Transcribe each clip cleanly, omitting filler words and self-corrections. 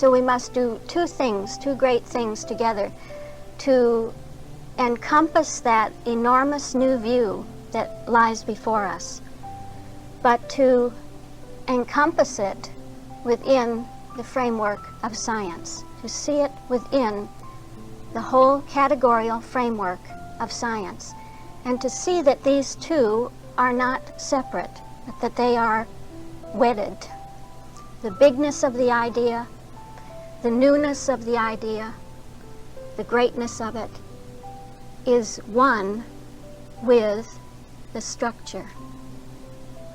So we must do two things, two great things together to encompass that enormous new view that lies before us, but to encompass it within the framework of science, to see it within the whole categorical framework of science, and to see that these two are not separate, but that they are wedded. The bigness of the idea, the newness of the idea, the greatness of it is one with the structure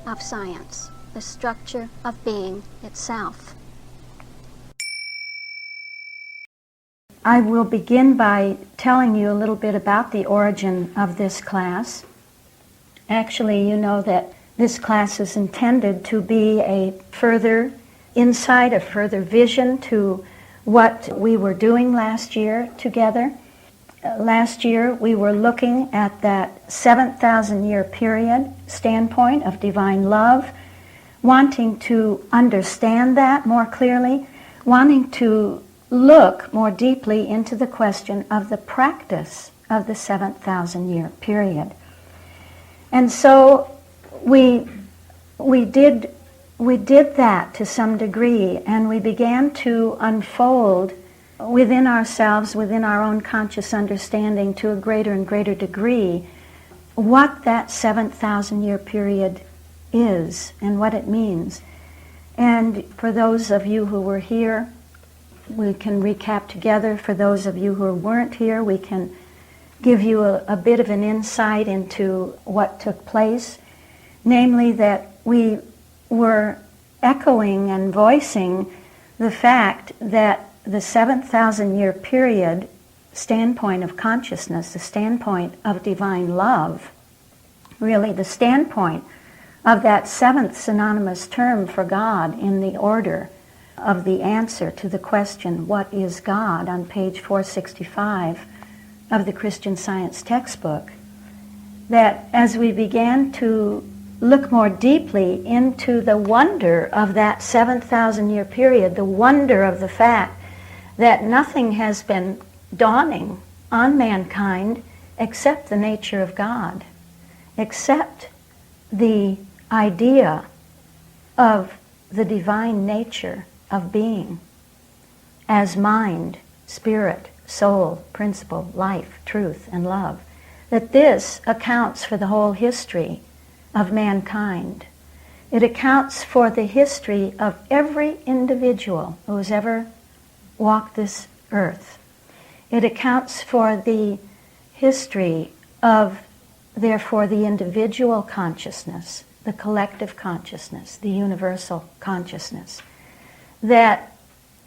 of science, the structure of being itself. I will begin by telling you a little bit about the origin of this class. Actually, you know that this class is intended to be a further insight, a further vision to what we were doing last year together. Last year we were looking at that 7,000-year period standpoint of divine love, wanting to understand that more clearly, wanting to look more deeply into the question of the practice of the 7,000-year period. And so we did that to some degree, and we began to unfold within ourselves, within our own conscious understanding to a greater and greater degree, what that 7,000-year period is and what it means. And for those of you who were here, we can recap together. For those of you who weren't here, we can give you a bit of an insight into what took place, namely that we were echoing and voicing the fact that the 7,000-year period standpoint of consciousness, the standpoint of divine love, really the standpoint of that seventh synonymous term for God in the order of the answer to the question, what is God, on page 465 of the Christian Science textbook, that as we began to look more deeply into the wonder of that 7,000-year period, the wonder of the fact that nothing has been dawning on mankind except the nature of God, except the idea of the divine nature of being as mind, spirit, soul, principle, life, truth, and love, that this accounts for the whole history of mankind. It accounts for the history of every individual who has ever walked this earth. It accounts for the history of, therefore, the individual consciousness, the collective consciousness, the universal consciousness. That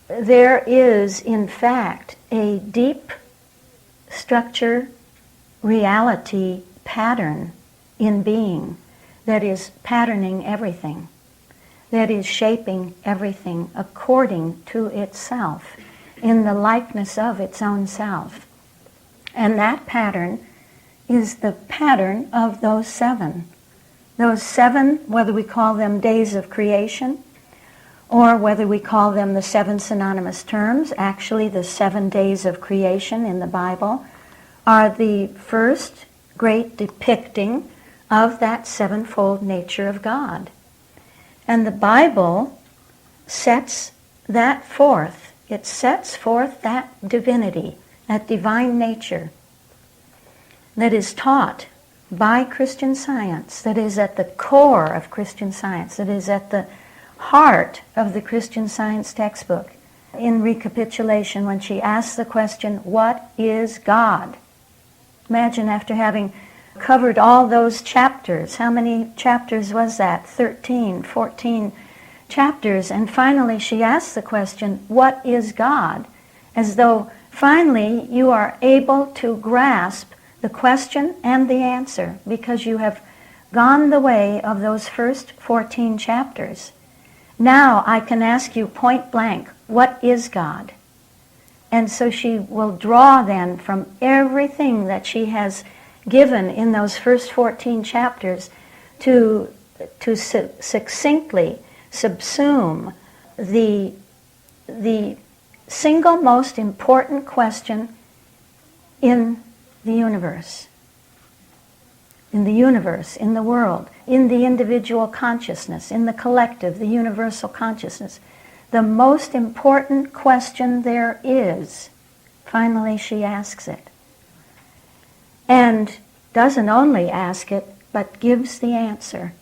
there is, in fact, a deep structure, reality, pattern in being that is patterning everything, that is shaping everything according to itself, in the likeness of its own self. And that pattern is the pattern of those seven. Those seven, whether we call them days of creation, or whether we call them the seven synonymous terms, actually the 7 days of creation in the Bible, are the first great depicting of that sevenfold nature of God. And the Bible sets that forth. It sets forth that divinity, that divine nature that is taught by Christian Science, that is at the core of Christian Science, that is at the heart of the Christian Science textbook. In recapitulation, when she asks the question, what is God? Imagine after having covered all those chapters, how many chapters was that? 13, 14 chapters, and finally she asks the question, what is God? As though finally you are able to grasp the question and the answer, because you have gone the way of those first 14 chapters. Now I can ask you point blank, what is God? And so she will draw then from everything that she has given in those first 14 chapters to succinctly subsume the single most important question in the universe. In the universe, in the world, in the individual consciousness, in the collective, the universal consciousness. The most important question there is. Finally, she asks it. And doesn't only ask it, but gives the answer.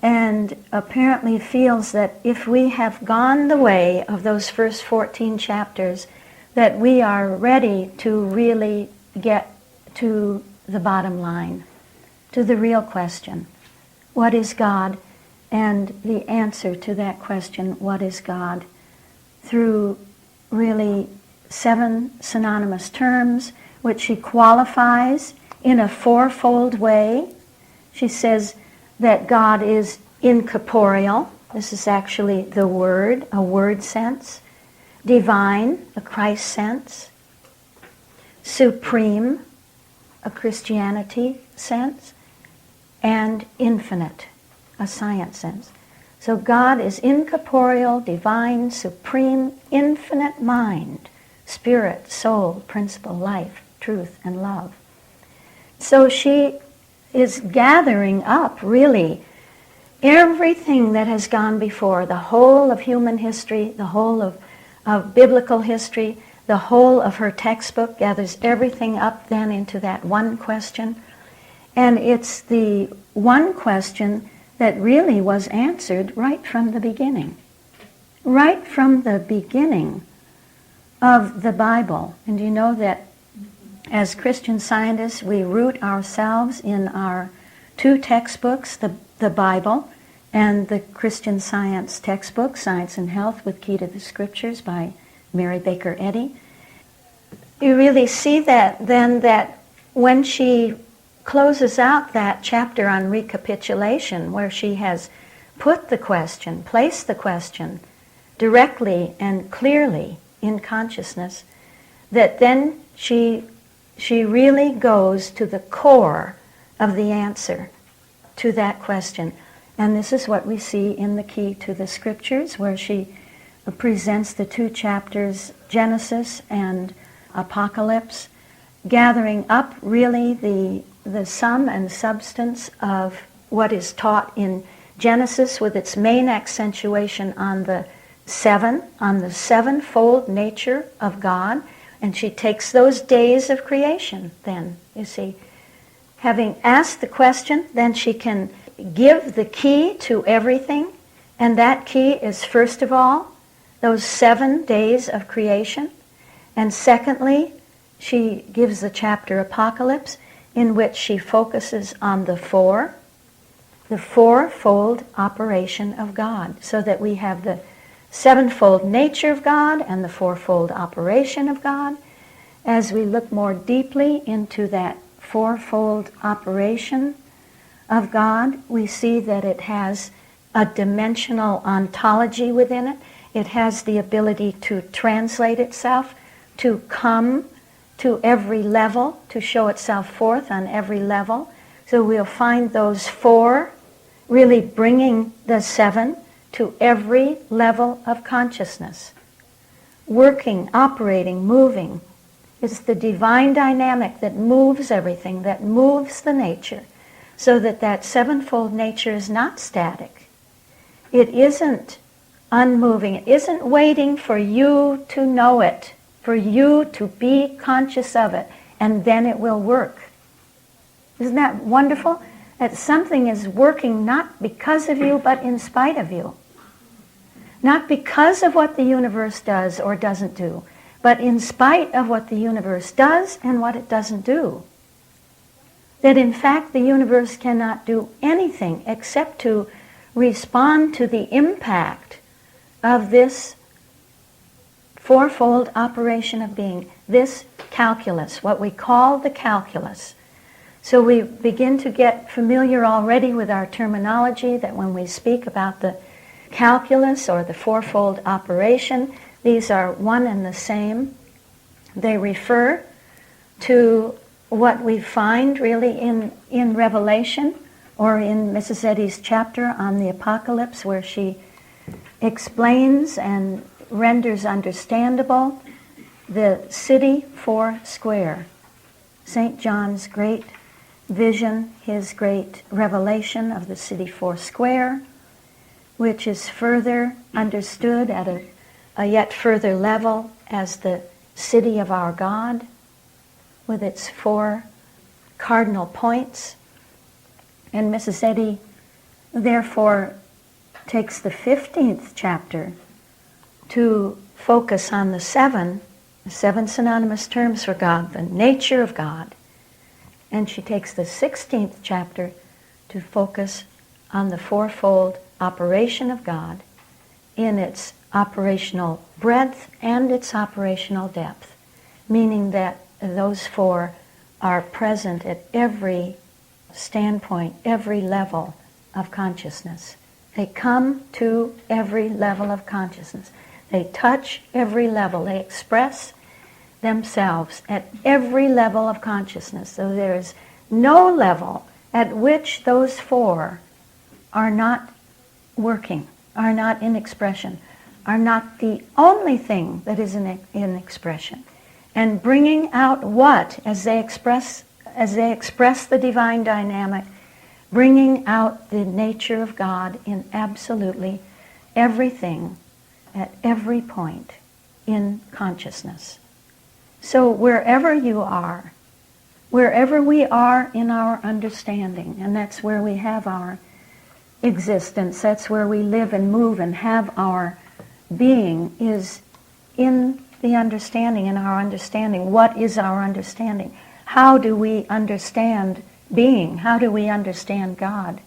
And apparently feels that if we have gone the way of those first 14 chapters, that we are ready to really get to the bottom line, to the real question. What is God? And the answer to that question, what is God? Through really 7 synonymous terms, which she qualifies in a fourfold way. She says that God is incorporeal. This is actually the word, a word sense. Divine, a Christ sense. Supreme, a Christianity sense. And infinite, a science sense. So God is incorporeal, divine, supreme, infinite mind, spirit, soul, principle, life, truth, and love. So she is gathering up, really, everything that has gone before, the whole of human history, the whole of biblical history, the whole of her textbook, gathers everything up then into that one question. And it's the one question that really was answered right from the beginning. Right from the beginning of the Bible. And you know that as Christian scientists, we root ourselves in our 2 textbooks, the Bible and the Christian Science textbook, Science and Health with Key to the Scriptures by Mary Baker Eddy. You really see that then, that when she closes out that chapter on recapitulation, where she has put the question, placed the question directly and clearly in consciousness, that then she really goes to the core of the answer to that question. And this is what we see in the Key to the Scriptures, where she presents the 2 chapters, Genesis and Apocalypse, gathering up really the sum and substance of what is taught in Genesis, with its main accentuation on the 7, on the 7-fold nature of God. And she takes those days of creation then, you see. Having asked the question, then she can give the key to everything. And that key is, first of all, those 7 days of creation. And secondly, she gives the chapter Apocalypse, in which she focuses on the fourfold operation of God, so that we have the 7-fold nature of God and the 4-fold operation of God. As we look more deeply into that 4-fold operation of God, we see that it has a dimensional ontology within it. It has the ability to translate itself, to come to every level, to show itself forth on every level. So we'll find those 4 really bringing the 7 to every level of consciousness. Working, operating, moving. It's the divine dynamic that moves everything, that moves the nature, so that that 7-fold nature is not static. It isn't unmoving. It isn't waiting for you to know it, for you to be conscious of it, and then it will work. Isn't that wonderful? That something is working not because of you, but in spite of you. Not because of what the universe does or doesn't do, but in spite of what the universe does and what it doesn't do. That in fact the universe cannot do anything except to respond to the impact of this 4-fold operation of being, this calculus, what we call the calculus. So we begin to get familiar already with our terminology, that when we speak about the calculus or the 4-fold operation, these are one and the same. They refer to what we find really in Revelation, or in Mrs. Eddy's chapter on the Apocalypse, where she explains and renders understandable the city four square. St. John's great vision, his great revelation of the city four square, which is further understood at a yet further level as the city of our God, with its four cardinal points. And Mrs. Eddy therefore takes the 15th chapter to focus on the seven synonymous terms for God, the nature of God. And she takes the 16th chapter to focus on the fourfold operation of God in its operational breadth and its operational depth, meaning that those four are present at every standpoint, every level of consciousness. They come to every level of consciousness. They touch every level. They express themselves at every level of consciousness. So there is no level at which those four are not working, are not in expression, are not the only thing that is in expression. And bringing out what, as they express the divine dynamic, bringing out the nature of God in absolutely everything at every point in consciousness. So wherever you are, wherever we are in our understanding, and that's where we have our existence, that's where we live and move and have our being, is in the understanding, in our understanding. What is our understanding? How do we understand being? How do we understand God?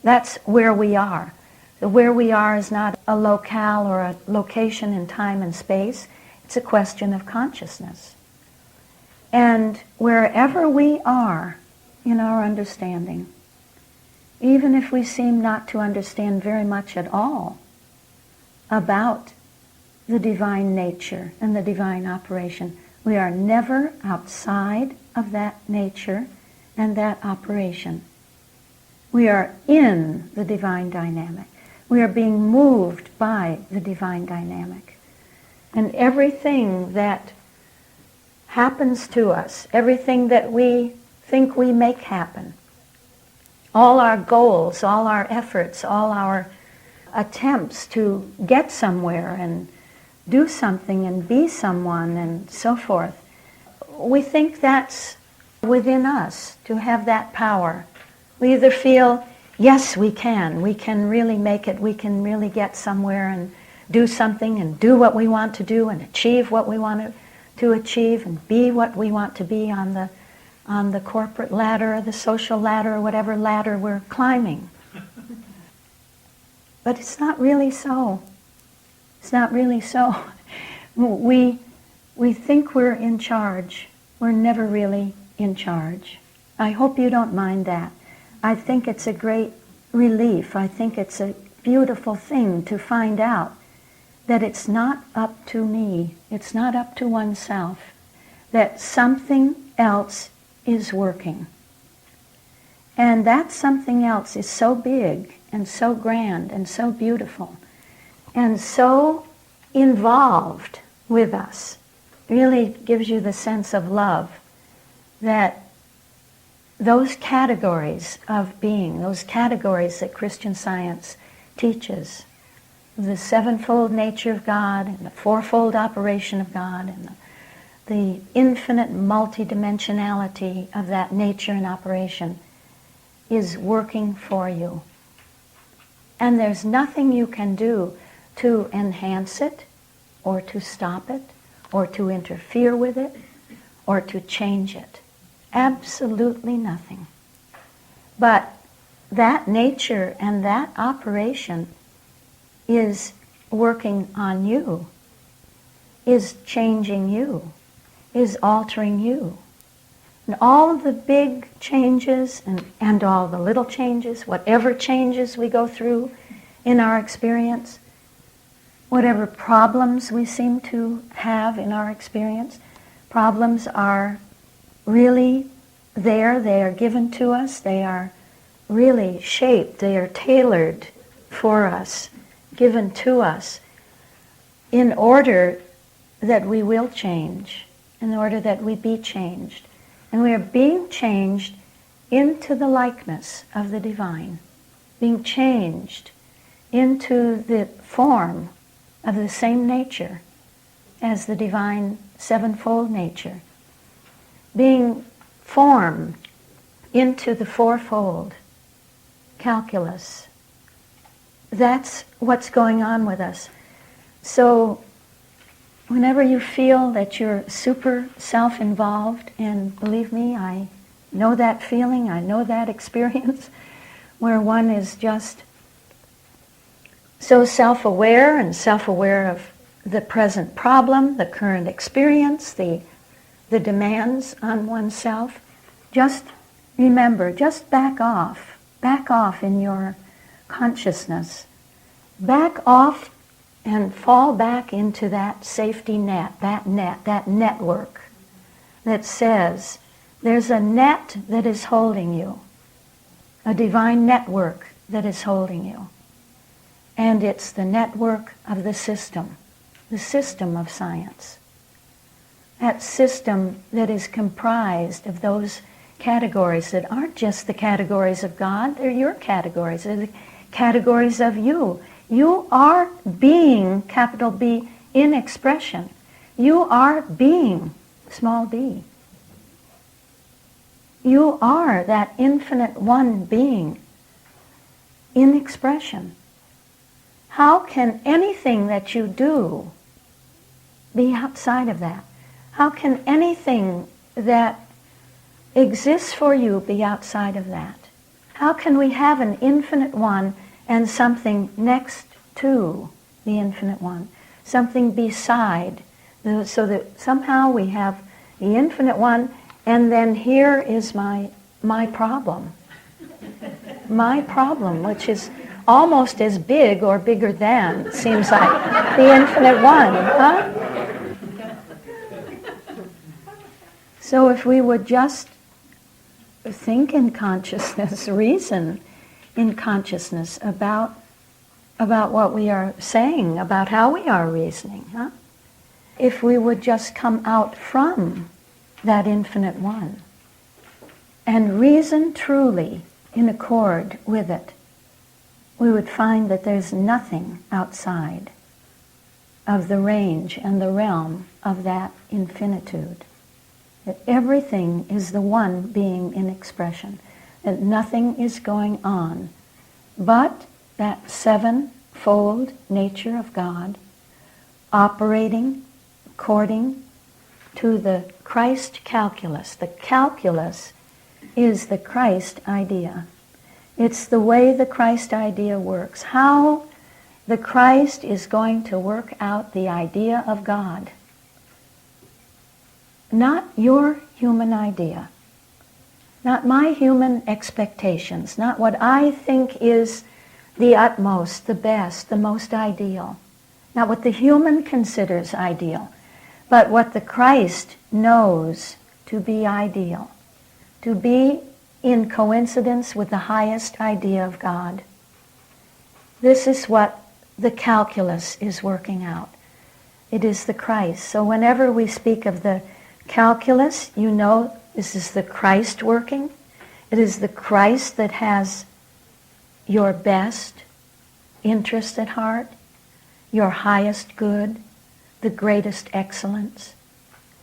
That's where we are. The where we are is not a locale or a location in time and space. It's a question of consciousness. And wherever we are in our understanding, even if we seem not to understand very much at all about the divine nature and the divine operation, we are never outside of that nature and that operation. We are in the divine dynamic. We are being moved by the divine dynamic. And everything that happens to us, everything that we think we make happen, all our goals, all our efforts, all our attempts to get somewhere and do something and be someone and so forth, we think that's within us to have that power. We either feel, yes, we can really make it, we can really get somewhere and do something and do what we want to do and achieve what we want to achieve and be what we want to be on the corporate ladder or the social ladder or whatever ladder we're climbing. But it's not really so. It's not really so. We think we're in charge. We're never really in charge. I hope you don't mind that. I think it's a great relief. I think it's a beautiful thing to find out that it's not up to me. It's not up to oneself. That something else is working. And that something else is so big and so grand and so beautiful and so involved with us. Really gives you the sense of love that those categories of being, those categories that Christian Science teaches, the sevenfold nature of God and the fourfold operation of God and the infinite multidimensionality of that nature and operation, is working for you. And there's nothing you can do to enhance it or to stop it or to interfere with it or to change it. Absolutely nothing. But that nature and that operation is working on you, is changing you, is altering you. And all of the big changes and all the little changes, whatever changes we go through in our experience, whatever problems we seem to have in our experience, problems are really there, they are given to us, they are really shaped, they are tailored for us, given to us in order that we will change, in order that we be changed. And we are being changed into the likeness of the divine, being changed into the form of the same nature as the divine sevenfold nature, being formed into the fourfold calculus. That's what's going on with us. So whenever you feel that you're super self-involved, and believe me, I know that feeling, I know that experience, where one is just so self-aware and self-aware of the present problem, the current experience, the demands on oneself, just remember, just back off in your consciousness. Back off and fall back into that safety net, that network that says there's a net that is holding you, a divine network that is holding you. And it's the network of the system of science. That system that is comprised of those categories that aren't just the categories of God, they're your categories, they're the categories of you. You are being, capital B, in expression. You are being, small b. You are that infinite one being in expression. How can anything that you do be outside of that? How can anything that exists for you be outside of that? How can we have an infinite one and something next to the infinite one? Something beside, so that somehow we have the infinite one, and then here is my problem. My problem, which is almost as big or bigger than, seems like, the infinite one, huh? So if we would just think in consciousness, reason in consciousness about what we are saying, about how we are reasoning, huh? If we would just come out from that infinite one and reason truly in accord with it, we would find that there's nothing outside of the range and the realm of that infinitude. That everything is the one being in expression. That nothing is going on but that sevenfold nature of God operating according to the Christ calculus. The calculus is the Christ idea. It's the way the Christ idea works. How the Christ is going to work out the idea of God. Not your human idea. Not my human expectations. Not what I think is the utmost, the best, the most ideal. Not what the human considers ideal, but what the Christ knows to be ideal. To be in coincidence with the highest idea of God. This is what the calculus is working out. It is the Christ. So whenever we speak of the calculus, you know this is the Christ working. It is the Christ that has your best interest at heart, your highest good, the greatest excellence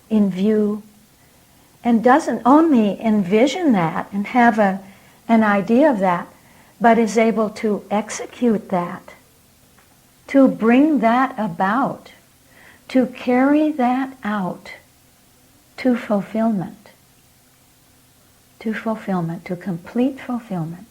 in view, and doesn't only envision that and have an idea of that, but is able to execute that, to bring that about, to carry that out to fulfillment, to complete fulfillment.